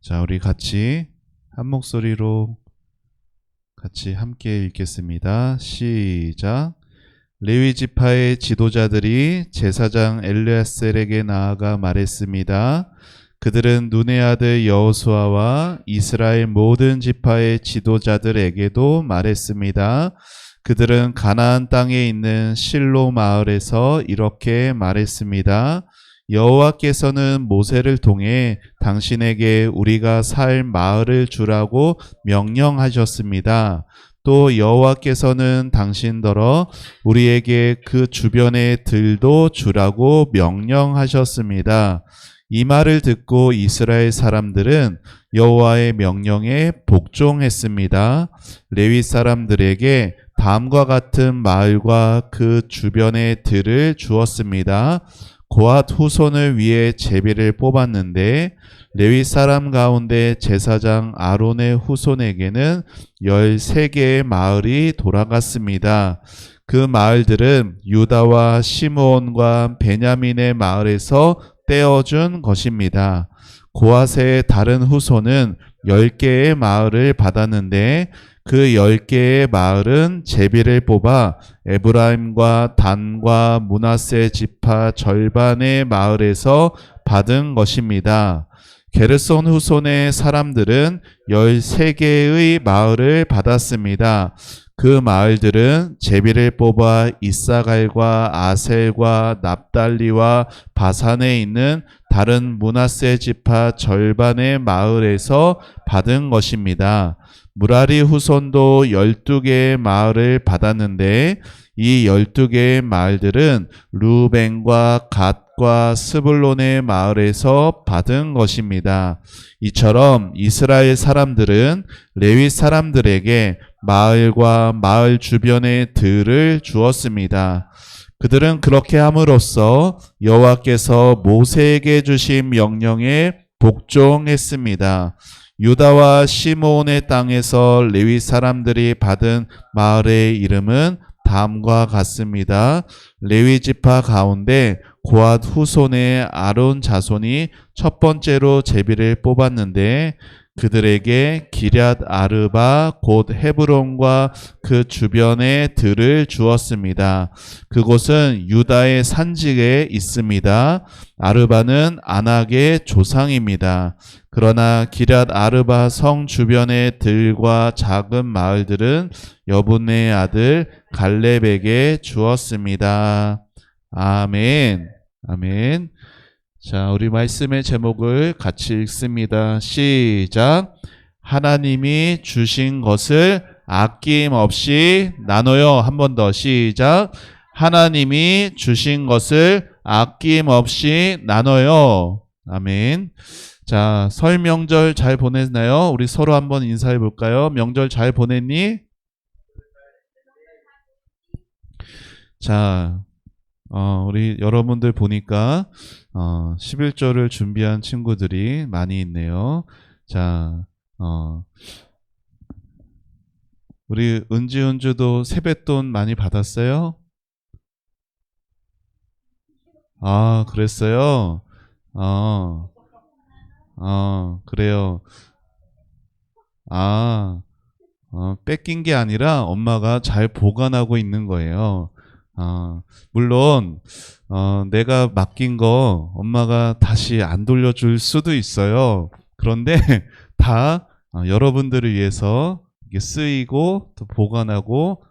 자, 우리 같이 한 목소리로 같이 함께 읽겠습니다. 시작. 레위 지파의 지도자들이 제사장 엘르야셀에게 나아가 말했습니다. 그들은 눈의 아들 여호수아와 이스라엘 모든 지파의 지도자들에게도 말했습니다. 그들은 가나안 땅에 있는 실로 마을에서 이렇게 말했습니다. 여호와께서는 모세를 통해 당신에게 우리가 살 마을을 주라고 명령하셨습니다. 또 여호와께서는 당신더러 우리에게 그 주변의 들도 주라고 명령하셨습니다. 이 말을 듣고 이스라엘 사람들은 여호와의 명령에 복종했습니다. 레위 사람들에게 다음과 같은 마을과 그 주변의 들을 주었습니다. 고앗 후손을 위해 제비를 뽑았는데 레위 사람 가운데 제사장 아론의 후손에게는 13개의 마을이 돌아갔습니다. 그 마을들은 유다와 시므온과 베냐민의 마을에서 떼어준 것입니다. 고앗의 다른 후손은 10개의 마을을 받았는데 그 10개의 마을은 제비를 뽑아 에브라임과 단과 므낫세 지파 절반의 마을에서 받은 것입니다. 게르손 후손의 사람들은 13개의 마을을 받았습니다. 그 마을들은 제비를 뽑아 이사갈과 아셀과 납달리와 바산에 있는 다른 므낫세 지파 절반의 마을에서 받은 것입니다. 무라리 후손도 12개의 마을을 받았는데 이 12개의 마을들은 루벤과 갓과 스불론의 마을에서 받은 것입니다. 이처럼 이스라엘 사람들은 레위 사람들에게 마을과 마을 주변의 들을 주었습니다. 그들은 그렇게 함으로써 여호와께서 모세에게 주신 명령에 복종했습니다. 유다와 시므온의 땅에서 레위 사람들이 받은 마을의 이름은 다음과 같습니다. 레위 지파 가운데 고앗 후손의 아론 자손이 첫 번째로 제비를 뽑았는데 그들에게 기럇 아르바 곧 헤브론과 그 주변의 들을 주었습니다. 그곳은 유다의 산지에 있습니다. 아르바는 아낙의 조상입니다. 그러나 기럇 아르바 성 주변의 들과 작은 마을들은 여분의 아들 갈렙에게 주었습니다. 아멘. 아멘. 자, 우리 말씀의 제목을 같이 읽습니다. 시작. 하나님이 주신 것을 아낌없이 나눠요. 한 번 더 시작. 하나님이 주신 것을 아낌없이 나눠요. 아멘. 자, 설 명절 잘 보냈나요? 우리 서로 한번 인사해 볼까요? 명절 잘 보냈니? 자, 우리 여러분들 보니까 11조를 준비한 친구들이 많이 있네요. 자, 우리 은지은주도 세뱃돈 많이 받았어요? 아, 그랬어요? 그래요. 뺏긴 게 아니라 엄마가 잘 보관하고 있는 거예요. 물론 내가 맡긴 거 엄마가 다시 안 돌려줄 수도 있어요. 그런데 다 여러분들을 위해서 이게 쓰이고 또 보관하고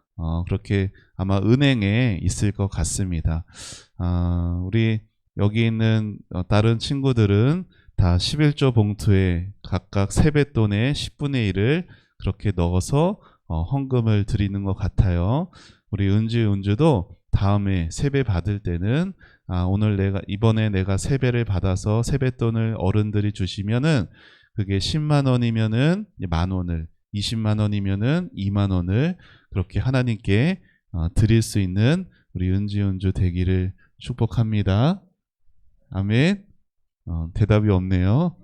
그렇게 아마 은행에 있을 것 같습니다. 우리 여기 있는 다른 친구들은 다 11조 봉투에 각각 세뱃돈의 10분의 1을 그렇게 넣어서 헌금을 드리는 것 같아요. 우리 은주도 다음에 세배 받을 때는 이번에 내가 세배를 받아서 세뱃돈을 어른들이 주시면은 그게 10만 원이면은 10,000원을, 20만 원이면은 2만 원을 그렇게 하나님께 드릴 수 있는 우리 은주 되기를 축복합니다. 아멘. 대답이 없네요.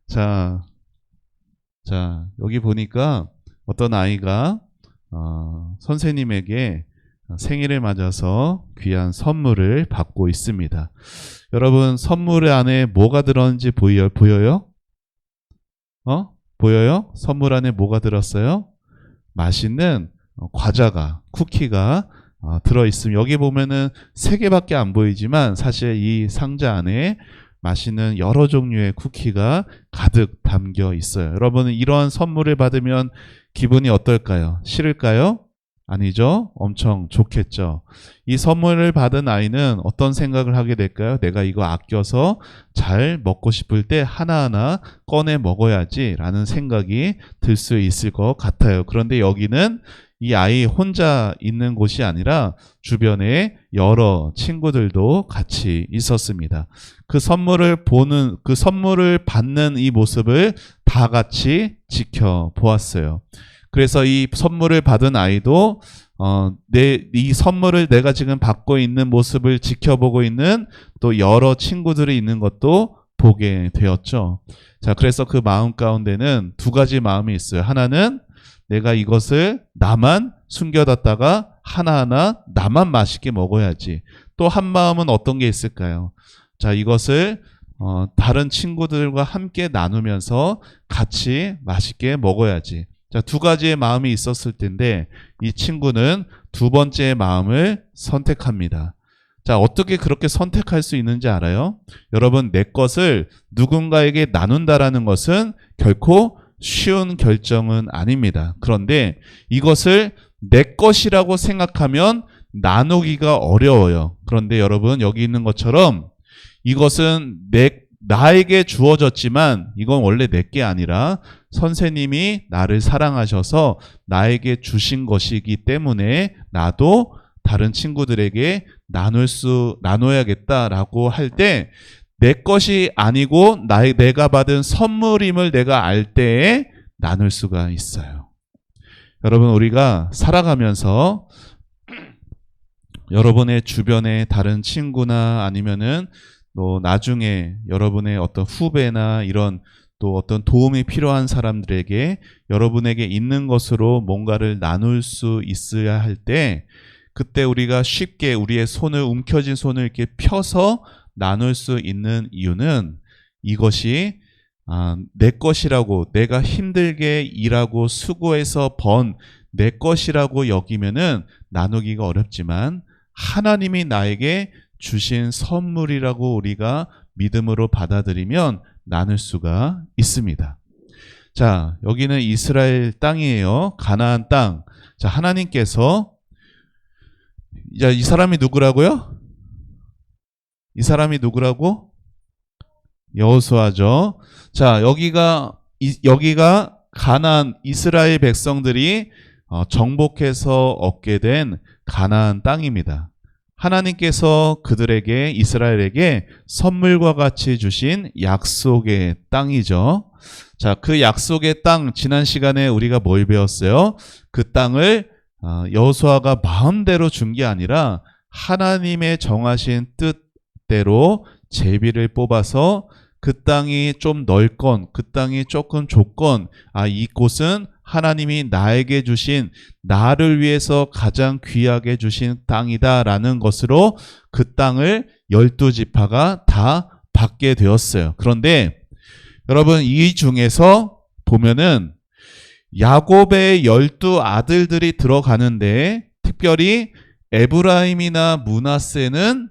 자, 여기 보니까 어떤 아이가 선생님에게 생일을 맞아서 귀한 선물을 받고 있습니다. 여러분, 선물 안에 뭐가 들었는지 보여요? 보여요? 선물 안에 뭐가 들었어요? 맛있는 과자가, 쿠키가 들어있습니다. 여기 보면은 3개밖에 안 보이지만 사실 이 상자 안에 맛있는 여러 종류의 쿠키가 가득 담겨 있어요. 여러분은 이러한 선물을 받으면 기분이 어떨까요? 싫을까요? 아니죠? 엄청 좋겠죠. 이 선물을 받은 아이는 어떤 생각을 하게 될까요? 내가 이거 아껴서 잘 먹고 싶을 때 하나하나 꺼내 먹어야지 라는 생각이 들 수 있을 것 같아요. 그런데 여기는 이 아이 혼자 있는 곳이 아니라 주변에 여러 친구들도 같이 있었습니다. 그 선물을 받는 이 모습을 다 같이 지켜보았어요. 그래서 이 선물을 받은 아이도 이 선물을 내가 지금 받고 있는 모습을 지켜보고 있는 또 여러 친구들이 있는 것도 보게 되었죠. 자, 그래서 그 마음 가운데는 2가지 마음이 있어요. 하나는 내가 이것을 나만 숨겨뒀다가 하나하나 나만 맛있게 먹어야지. 또 한 마음은 어떤 게 있을까요? 자, 이것을 다른 친구들과 함께 나누면서 같이 맛있게 먹어야지. 자, 2가지의 마음이 있었을 텐데 이 친구는 2번째 마음을 선택합니다. 자, 어떻게 그렇게 선택할 수 있는지 알아요? 여러분, 내 것을 누군가에게 나눈다라는 것은 결코 쉬운 결정은 아닙니다. 그런데 이것을 내 것이라고 생각하면 나누기가 어려워요. 그런데 여러분, 여기 있는 것처럼 이것은 나에게 주어졌지만 이건 원래 내 게 아니라 선생님이 나를 사랑하셔서 나에게 주신 것이기 때문에 나도 다른 친구들에게 나눠야겠다라고 할 때 내 것이 아니고 내가 받은 선물임을 내가 알 때에 나눌 수가 있어요. 여러분, 우리가 살아가면서 여러분의 주변에 다른 친구나 아니면은 또 나중에 여러분의 어떤 후배나 이런 또 어떤 도움이 필요한 사람들에게 여러분에게 있는 것으로 뭔가를 나눌 수 있어야 할 때 그때 우리가 쉽게 우리의 손을 움켜진 손을 이렇게 펴서 나눌 수 있는 이유는 이것이 내 것이라고 내가 힘들게 일하고 수고해서 번 내 것이라고 여기면은 나누기가 어렵지만 하나님이 나에게 주신 선물이라고 우리가 믿음으로 받아들이면 나눌 수가 있습니다. 자, 여기는 이스라엘 땅이에요. 가나안 땅. 자, 하나님께서 이 사람이 누구라고요? 이 사람이 누구라고? 여호수아죠. 자, 여기가 가나안 이스라엘 백성들이 정복해서 얻게 된 가나안 땅입니다. 하나님께서 그들에게 이스라엘에게 선물과 같이 주신 약속의 땅이죠. 자, 그 약속의 땅 지난 시간에 우리가 뭘 배웠어요? 그 땅을 여호수아가 마음대로 준 게 아니라 하나님의 정하신 뜻대로 제비를 뽑아서 그 땅이 좀 넓건 그 땅이 조금 좁건 이곳은 하나님이 나에게 주신 나를 위해서 가장 귀하게 주신 땅이다라는 것으로 그 땅을 12지파가 다 받게 되었어요. 그런데 여러분 이 중에서 보면은 야곱의 12아들들이 들어가는데 특별히 에브라임이나 므낫세는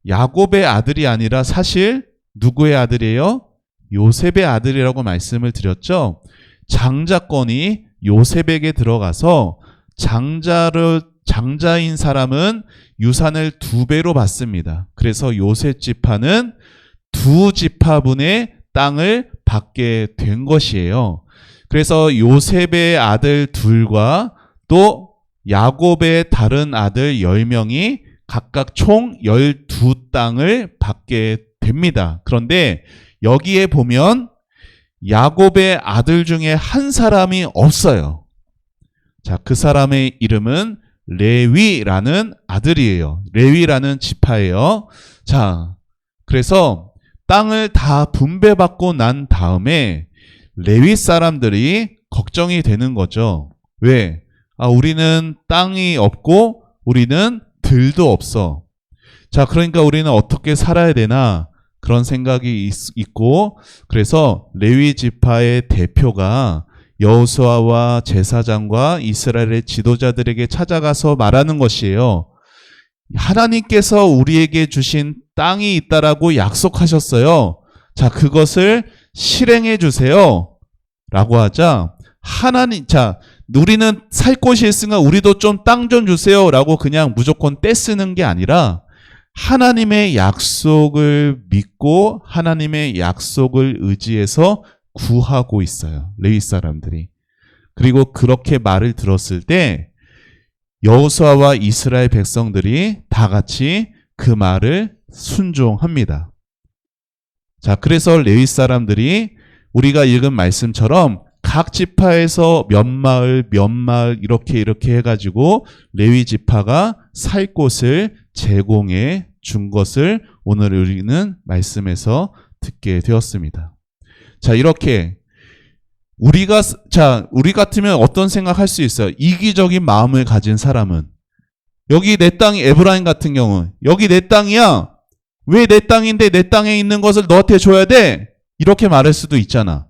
야곱의 아들이 아니라 사실 누구의 아들이에요? 요셉의 아들이라고 말씀을 드렸죠. 장자권이 요셉에게 들어가서 장자인 사람은 유산을 2배로 받습니다. 그래서 요셉 지파는 2지파분의 땅을 받게 된 것이에요. 그래서 요셉의 아들 둘과 또 야곱의 다른 아들 10명이 각각 총 12땅을 받게 됩니다. 그런데 여기에 보면 야곱의 아들 중에 한 사람이 없어요. 자, 그 사람의 이름은 레위라는 아들이에요. 레위라는 지파예요. 자, 그래서 땅을 다 분배받고 난 다음에 레위 사람들이 걱정이 되는 거죠. 왜? 우리는 땅이 없고 우리는 들도 없어. 자, 그러니까 우리는 어떻게 살아야 되나 그런 생각이 있고, 그래서 레위 지파의 대표가 여호수아와 제사장과 이스라엘의 지도자들에게 찾아가서 말하는 것이에요. 하나님께서 우리에게 주신 땅이 있다라고 약속하셨어요. 자, 그것을 실행해 주세요. 라고 하자, 우리는 살 곳이 있으니까 우리도 좀 땅 좀 주세요. 라고 그냥 무조건 떼쓰는 게 아니라, 하나님의 약속을 믿고 하나님의 약속을 의지해서 구하고 있어요. 레위 사람들이. 그리고 그렇게 말을 들었을 때 여호수아와 이스라엘 백성들이 다 같이 그 말을 순종합니다. 자, 그래서 레위 사람들이 우리가 읽은 말씀처럼 각 지파에서 몇 마을 이렇게 해가지고 레위 지파가 살 곳을 제공해 준 것을 오늘 우리는 말씀에서 듣게 되었습니다. 자, 이렇게 우리 같으면 어떤 생각할 수 있어요? 이기적인 마음을 가진 사람은, 여기 내 땅이, 에브라임 같은 경우 여기 내 땅이야, 왜 내 땅인데 내 땅에 있는 것을 너한테 줘야 돼? 이렇게 말할 수도 있잖아.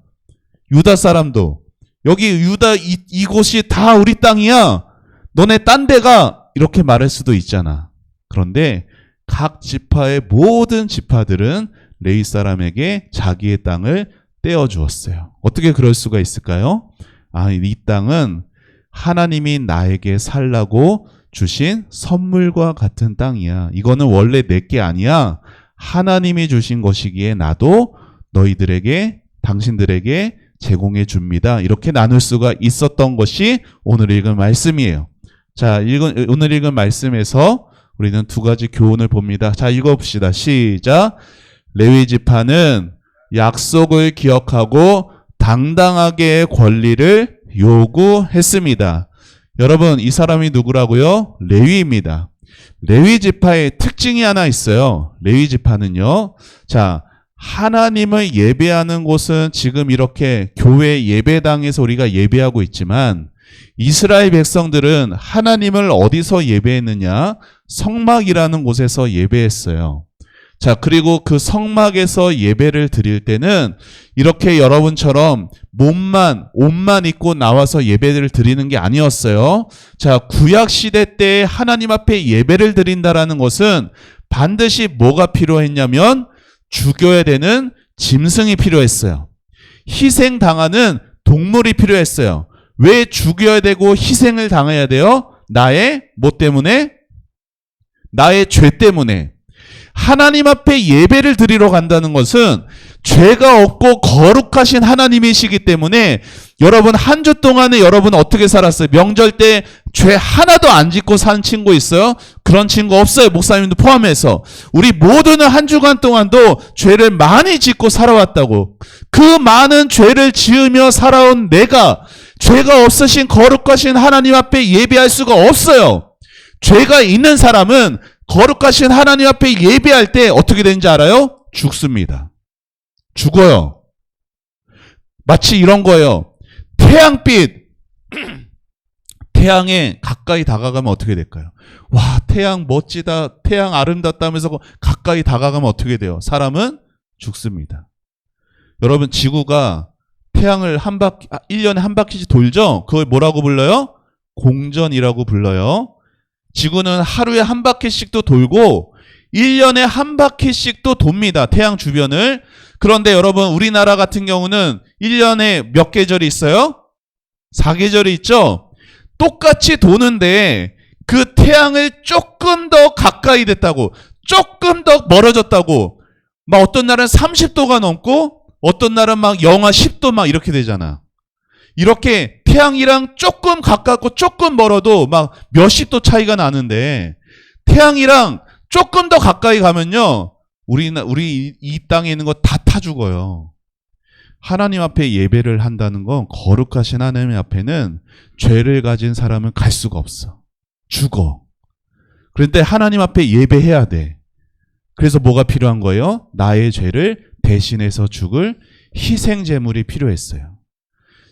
유다 사람도 여기 유다 이곳이 다 우리 땅이야, 너네 딴 데가, 이렇게 말할 수도 있잖아. 그런데 각 지파의 모든 지파들은 레위 사람에게 자기의 땅을 떼어주었어요. 어떻게 그럴 수가 있을까요? 이 땅은 하나님이 나에게 살라고 주신 선물과 같은 땅이야. 이거는 원래 내게 아니야. 하나님이 주신 것이기에 나도 당신들에게 제공해 줍니다. 이렇게 나눌 수가 있었던 것이 오늘 읽은 말씀이에요. 자, 오늘 읽은 말씀에서 우리는 두 가지 교훈을 봅니다. 자, 읽어봅시다. 시작. 레위 지파는 약속을 기억하고 당당하게 권리를 요구했습니다. 여러분, 이 사람이 누구라고요? 레위입니다. 레위 지파의 특징이 하나 있어요. 레위 지파는요, 자, 하나님을 예배하는 곳은 지금 이렇게 교회 예배당에서 우리가 예배하고 있지만, 이스라엘 백성들은 하나님을 어디서 예배했느냐? 성막이라는 곳에서 예배했어요. 자, 그리고 그 성막에서 예배를 드릴 때는 이렇게 여러분처럼 옷만 입고 나와서 예배를 드리는 게 아니었어요. 자, 구약 시대 때 하나님 앞에 예배를 드린다라는 것은 반드시 뭐가 필요했냐면 죽여야 되는 짐승이 필요했어요. 희생당하는 동물이 필요했어요. 왜 죽여야 되고 희생을 당해야 돼요? 나의 뭐 때문에? 나의 죄 때문에. 하나님 앞에 예배를 드리러 간다는 것은 죄가 없고 거룩하신 하나님이시기 때문에, 여러분 한 주 동안에 여러분 어떻게 살았어요? 명절 때 죄 하나도 안 짓고 산 친구 있어요? 그런 친구 없어요. 목사님도 포함해서. 우리 모두는 한 주간 동안도 죄를 많이 짓고 살아왔다고. 그 많은 죄를 지으며 살아온 내가 죄가 없으신 거룩하신 하나님 앞에 예배할 수가 없어요. 죄가 있는 사람은 거룩하신 하나님 앞에 예배할 때 어떻게 되는지 알아요? 죽습니다. 죽어요. 마치 이런 거예요. 태양빛. 태양에 가까이 다가가면 어떻게 될까요? 와, 태양 멋지다, 태양 아름답다면서 가까이 다가가면 어떻게 돼요? 사람은 죽습니다. 여러분, 지구가 태양을 1년에 한 바퀴씩 돌죠? 그걸 뭐라고 불러요? 공전이라고 불러요. 지구는 하루에 한 바퀴씩도 돌고 1년에 한 바퀴씩도 돕니다. 태양 주변을. 그런데 여러분, 우리나라 같은 경우는 1년에 몇 계절이 있어요? 4계절이 있죠? 똑같이 도는데 그 태양을 조금 더 가까이 됐다고, 조금 더 멀어졌다고, 막 어떤 날은 30도가 넘고 어떤 날은 막 영하 10도 막 이렇게 되잖아. 이렇게 태양이랑 조금 가깝고 조금 멀어도 막 몇십 도 차이가 나는데, 태양이랑 조금 더 가까이 가면요, 우리 이 땅에 있는 거 다 타 죽어요. 하나님 앞에 예배를 한다는 건, 거룩하신 하나님 앞에는 죄를 가진 사람은 갈 수가 없어. 죽어. 그런데 하나님 앞에 예배해야 돼. 그래서 뭐가 필요한 거예요? 나의 죄를 대신해서 죽을 희생 제물이 필요했어요.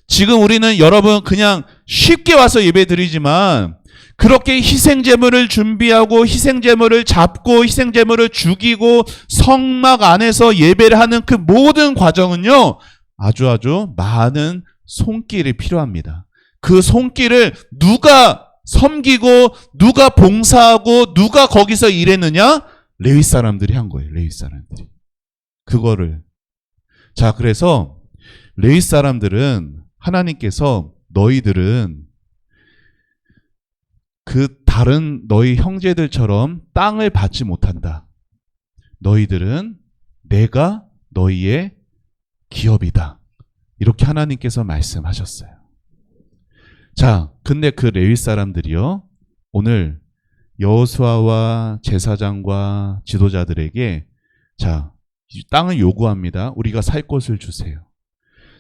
지금 우리는 여러분 그냥 쉽게 와서 예배 드리지만, 그렇게 희생제물을 준비하고 희생제물을 잡고 희생제물을 죽이고 성막 안에서 예배를 하는 그 모든 과정은요, 아주 많은 손길이 필요합니다. 그 손길을 누가 섬기고 누가 봉사하고 누가 거기서 일했느냐? 레위 사람들이 한 거예요. 레위 사람들이. 그거를. 자, 그래서 레위 사람들은 하나님께서 너희들은 그 다른 너희 형제들처럼 땅을 받지 못한다. 너희들은 내가 너희의 기업이다. 이렇게 하나님께서 말씀하셨어요. 자, 근데 그 레위 사람들이요, 오늘 여호수아와 제사장과 지도자들에게 자, 이 땅을 요구합니다. 우리가 살 곳을 주세요.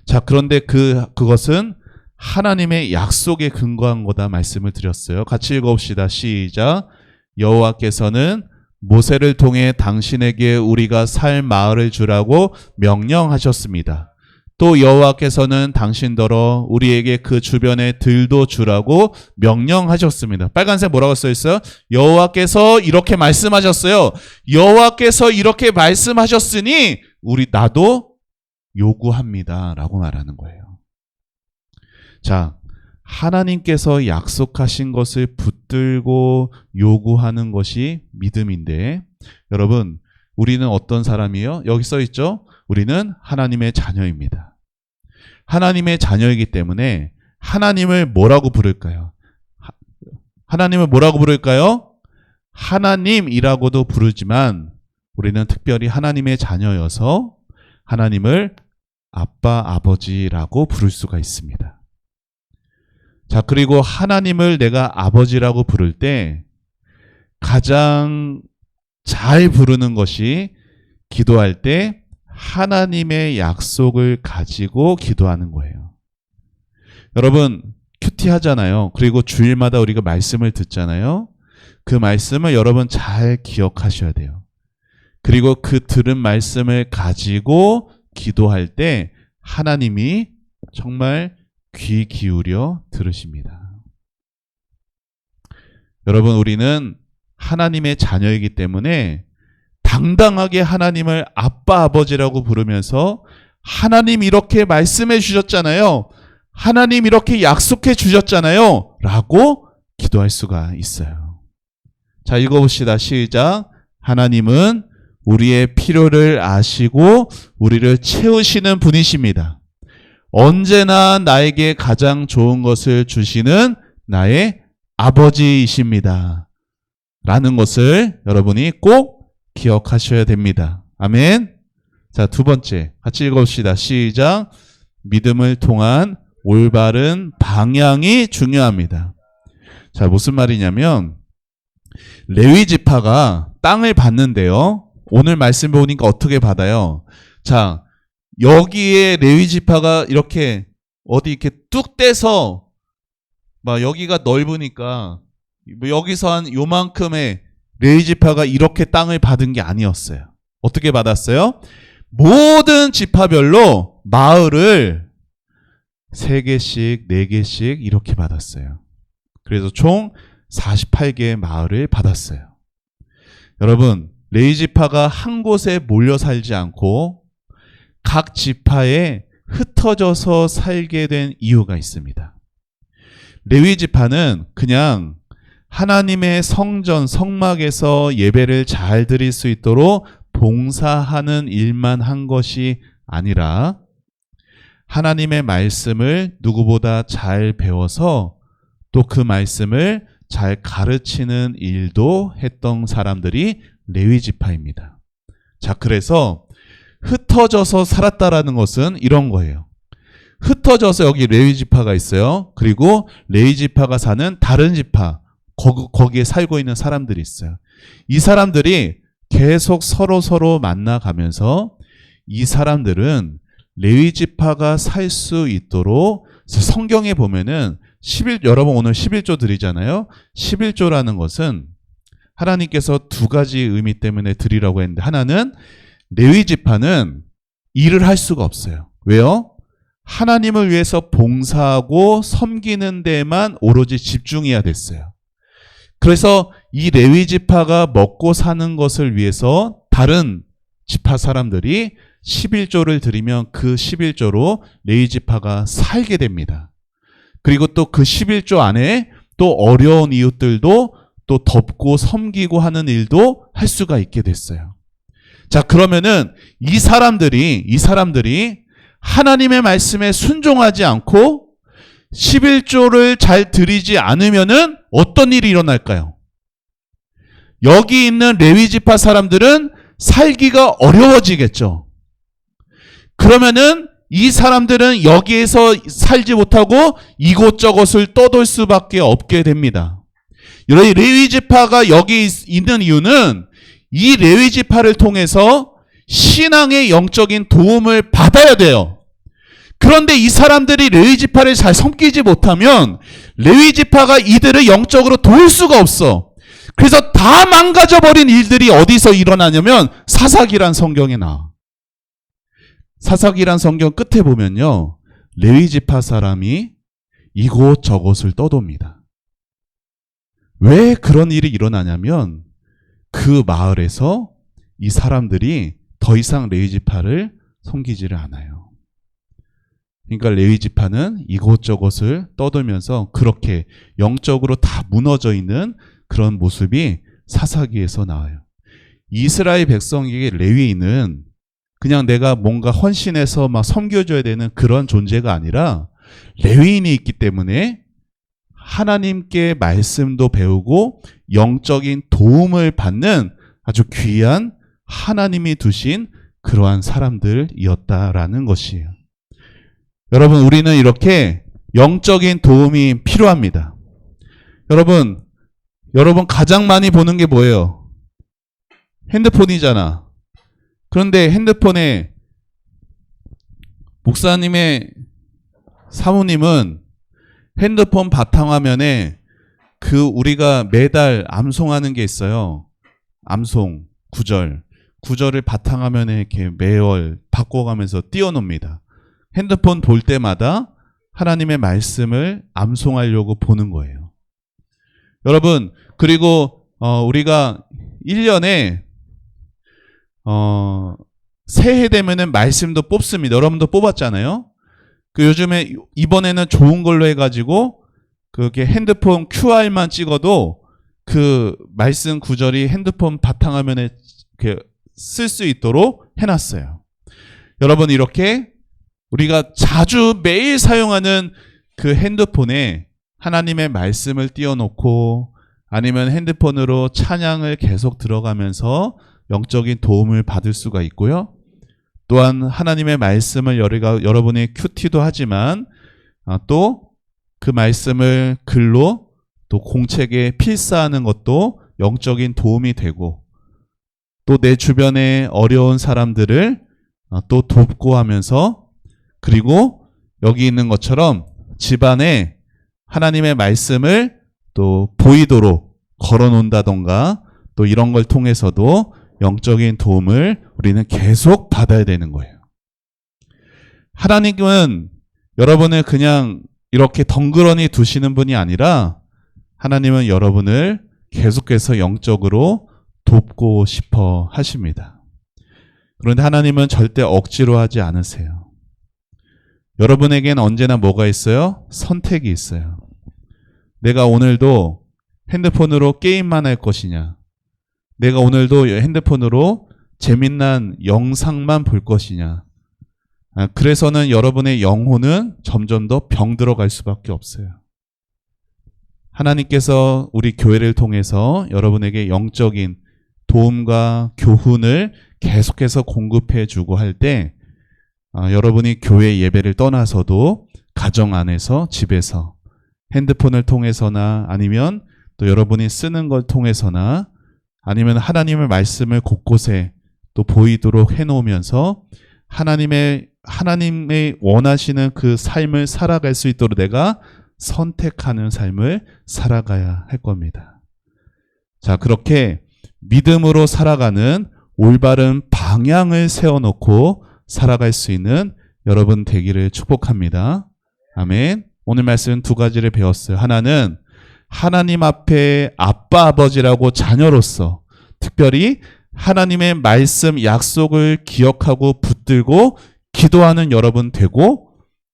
자, 그런데 그것은 하나님의 약속에 근거한 거다 말씀을 드렸어요. 같이 읽어봅시다. 시작. 여호와께서는 모세를 통해 당신에게 우리가 살 마을을 주라고 명령하셨습니다. 또 여호와께서는 당신더러 우리에게 그 주변의 들도 주라고 명령하셨습니다. 빨간색 뭐라고 써 있어요? 여호와께서 이렇게 말씀하셨어요. 여호와께서 이렇게 말씀하셨으니 나도 요구합니다. 라고 말하는 거예요. 자, 하나님께서 약속하신 것을 붙들고 요구하는 것이 믿음인데, 여러분, 우리는 어떤 사람이에요? 여기 써 있죠? 우리는 하나님의 자녀입니다. 하나님의 자녀이기 때문에 하나님을 뭐라고 부를까요? 하나님을 뭐라고 부를까요? 하나님이라고도 부르지만 우리는 특별히 하나님의 자녀여서 하나님을 아빠, 아버지라고 부를 수가 있습니다. 자, 그리고 하나님을 내가 아버지라고 부를 때 가장 잘 부르는 것이 기도할 때 하나님의 약속을 가지고 기도하는 거예요. 여러분, 큐티 하잖아요. 그리고 주일마다 우리가 말씀을 듣잖아요. 그 말씀을 여러분 잘 기억하셔야 돼요. 그리고 그 들은 말씀을 가지고 기도할 때 하나님이 정말 귀 기울여 들으십니다. 여러분, 우리는 하나님의 자녀이기 때문에 당당하게 하나님을 아빠, 아버지라고 부르면서 하나님 이렇게 말씀해 주셨잖아요. 하나님 이렇게 약속해 주셨잖아요. 라고 기도할 수가 있어요. 자, 읽어봅시다. 시작. 하나님은 우리의 필요를 아시고 우리를 채우시는 분이십니다. 언제나 나에게 가장 좋은 것을 주시는 나의 아버지이십니다. 라는 것을 여러분이 꼭 기억하셔야 됩니다. 아멘. 자, 두 번째 같이 읽어봅시다. 시작. 믿음을 통한 올바른 방향이 중요합니다. 자, 무슨 말이냐면 레위 지파가 땅을 받는데요. 오늘 말씀 보니까 어떻게 받아요? 자, 여기에 레위 지파가 이렇게 어디 이렇게 뚝 떼서 막 여기가 넓으니까 여기서 한 요만큼의 레위 지파가 이렇게 땅을 받은 게 아니었어요. 어떻게 받았어요? 모든 지파별로 마을을 3개씩, 4개씩 이렇게 받았어요. 그래서 총 48개의 마을을 받았어요. 여러분, 레위 지파가 한 곳에 몰려 살지 않고 각 지파에 흩어져서 살게 된 이유가 있습니다. 레위 지파는 그냥 하나님의 성전, 성막에서 예배를 잘 드릴 수 있도록 봉사하는 일만 한 것이 아니라 하나님의 말씀을 누구보다 잘 배워서 또 그 말씀을 잘 가르치는 일도 했던 사람들이 레위 지파입니다. 자, 그래서 흩어져서 살았다라는 것은 이런 거예요. 흩어져서 여기 레위 지파가 있어요. 그리고 레위 지파가 사는 다른 지파, 거기에 살고 있는 사람들이 있어요. 이 사람들이 계속 서로 만나가면서 이 사람들은 레위 지파가 살 수 있도록 성경에 보면은 여러분 오늘 11조 드리잖아요. 11조라는 것은 하나님께서 두 가지 의미 때문에 드리라고 했는데, 하나는 레위 지파는 일을 할 수가 없어요. 왜요? 하나님을 위해서 봉사하고 섬기는 데만 오로지 집중해야 됐어요. 그래서 이 레위 지파가 먹고 사는 것을 위해서 다른 지파 사람들이 11조를 드리면 그 11조로 레위 지파가 살게 됩니다. 그리고 또 그 11조 안에 또 어려운 이웃들도 또 덮고 섬기고 하는 일도 할 수가 있게 됐어요. 자, 그러면은 이 사람들이 하나님의 말씀에 순종하지 않고 11조를 잘 드리지 않으면은 어떤 일이 일어날까요? 여기 있는 레위 지파 사람들은 살기가 어려워지겠죠. 그러면은 이 사람들은 여기에서 살지 못하고 이곳저곳을 떠돌 수밖에 없게 됩니다. 레위 지파가 여기 있는 이유는 이 레위 지파를 통해서 신앙의 영적인 도움을 받아야 돼요. 그런데 이 사람들이 레위 지파를 잘 섬기지 못하면 레위 지파가 이들을 영적으로 도울 수가 없어. 그래서 다 망가져버린 일들이 어디서 일어나냐면 사사기란 성경에 나와. 사사기란 성경 끝에 보면요, 레위 지파 사람이 이곳저곳을 떠돕니다. 왜 그런 일이 일어나냐면 그 마을에서 이 사람들이 더 이상 레위 지파를 섬기지를 않아요. 그러니까 레위 지파는 이곳저곳을 떠돌면서 그렇게 영적으로 다 무너져 있는 그런 모습이 사사기에서 나와요. 이스라엘 백성에게 레위인은 그냥 내가 뭔가 헌신해서 막 섬겨줘야 되는 그런 존재가 아니라 레위인이 있기 때문에 하나님께 말씀도 배우고 영적인 도움을 받는 아주 귀한 하나님이 두신 그러한 사람들이었다라는 것이에요. 여러분, 우리는 이렇게 영적인 도움이 필요합니다. 여러분 가장 많이 보는 게 뭐예요? 핸드폰이잖아. 그런데 핸드폰에 목사님의 사모님은 핸드폰 바탕화면에 그 우리가 매달 암송하는 게 있어요. 암송 구절을 바탕화면에 이렇게 매월 바꿔가면서 띄워놓습니다. 핸드폰 볼 때마다 하나님의 말씀을 암송하려고 보는 거예요. 여러분, 그리고 우리가 1년에 새해 되면은 말씀도 뽑습니다. 여러분도 뽑았잖아요. 그 요즘에 이번에는 좋은 걸로 해가지고 그게 핸드폰 QR만 찍어도 그 말씀 구절이 핸드폰 바탕화면에 쓸 수 있도록 해놨어요. 여러분, 이렇게 우리가 자주 매일 사용하는 그 핸드폰에 하나님의 말씀을 띄워놓고 아니면 핸드폰으로 찬양을 계속 들어가면서 영적인 도움을 받을 수가 있고요. 또한 하나님의 말씀을 여러분이 큐티도 하지만 또 그 말씀을 글로 또 공책에 필사하는 것도 영적인 도움이 되고 또 내 주변에 어려운 사람들을 또 돕고 하면서 그리고 여기 있는 것처럼 집안에 하나님의 말씀을 또 보이도록 걸어 놓는다던가 또 이런 걸 통해서도 영적인 도움을 우리는 계속 받아야 되는 거예요. 하나님은 여러분을 그냥 이렇게 덩그러니 두시는 분이 아니라 하나님은 여러분을 계속해서 영적으로 돕고 싶어 하십니다. 그런데 하나님은 절대 억지로 하지 않으세요. 여러분에겐 언제나 뭐가 있어요? 선택이 있어요. 내가 오늘도 핸드폰으로 게임만 할 것이냐, 내가 오늘도 핸드폰으로 재미난 영상만 볼 것이냐. 그래서는 여러분의 영혼은 점점 더 병들어갈 수밖에 없어요. 하나님께서 우리 교회를 통해서 여러분에게 영적인 도움과 교훈을 계속해서 공급해 주고 할 때 여러분이 교회 예배를 떠나서도 가정 안에서 집에서 핸드폰을 통해서나 아니면 또 여러분이 쓰는 걸 통해서나 아니면 하나님의 말씀을 곳곳에 또 보이도록 해놓으면서 하나님의 원하시는 그 삶을 살아갈 수 있도록 내가 선택하는 삶을 살아가야 할 겁니다. 자, 그렇게 믿음으로 살아가는 올바른 방향을 세워놓고 살아갈 수 있는 여러분 되기를 축복합니다. 아멘. 오늘 말씀은 두 가지를 배웠어요. 하나는 하나님 앞에 아빠 아버지라고 자녀로서 특별히 하나님의 말씀 약속을 기억하고 붙들고 기도하는 여러분 되고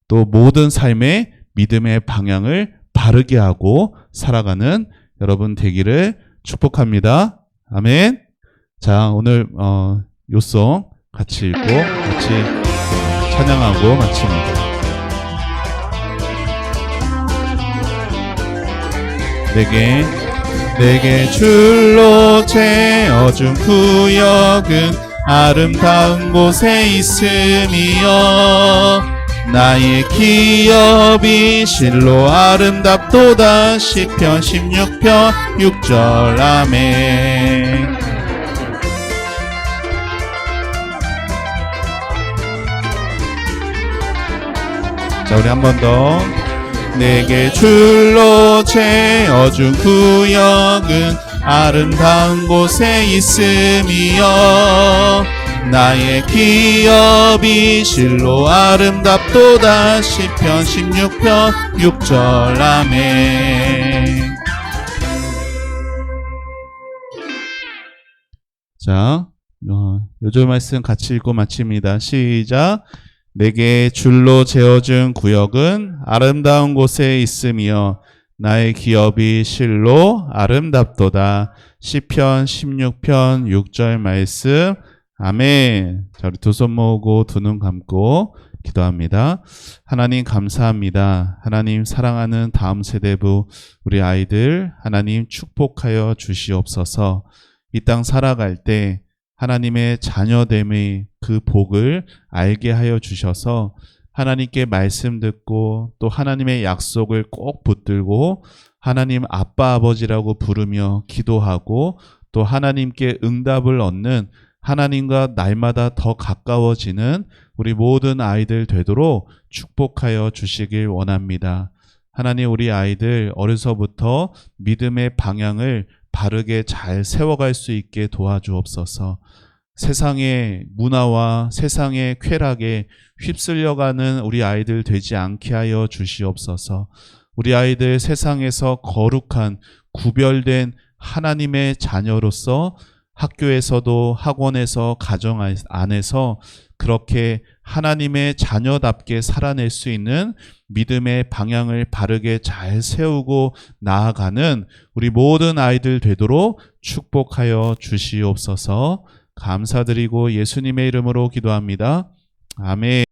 또 모든 삶의 믿음의 방향을 바르게 하고 살아가는 여러분 되기를 축복합니다. 아멘. 자, 오늘 요송 같이 읽고 같이 찬양하고 마칩니다. 내게 줄로 채워준 구역은 아름다운 곳에 있음이여 나의 기업이 실로 아름답도다. 시편 16편 6절 아멘. 자, 우리 한 번 더. 내게 줄로 채워준 구역은 아름다운 곳에 있음이여 나의 기업이 실로 아름답도다. 시편 16편 6절 아멘. 자, 요절 말씀 같이 읽고 마칩니다. 시작. 내게 줄로 재어준 구역은 아름다운 곳에 있으며 나의 기업이 실로 아름답도다. 시편 16편 6절 말씀 아멘. 자, 우리 두 손 모으고 두 눈 감고 기도합니다. 하나님 감사합니다. 하나님 사랑하는 다음 세대부 우리 아이들 하나님 축복하여 주시옵소서. 이 땅 살아갈 때 하나님의 자녀됨의 그 복을 알게 하여 주셔서 하나님께 말씀 듣고 또 하나님의 약속을 꼭 붙들고 하나님 아빠 아버지라고 부르며 기도하고 또 하나님께 응답을 얻는 하나님과 날마다 더 가까워지는 우리 모든 아이들 되도록 축복하여 주시길 원합니다. 하나님 우리 아이들 어려서부터 믿음의 방향을 바르게 잘 세워갈 수 있게 도와주옵소서. 세상의 문화와 세상의 쾌락에 휩쓸려가는 우리 아이들 되지 않게 하여 주시옵소서. 우리 아이들 세상에서 거룩한 구별된 하나님의 자녀로서 학교에서도 학원에서 가정 안에서 그렇게 하나님의 자녀답게 살아낼 수 있는 믿음의 방향을 바르게 잘 세우고 나아가는 우리 모든 아이들 되도록 축복하여 주시옵소서. 감사드리고 예수님의 이름으로 기도합니다. 아멘.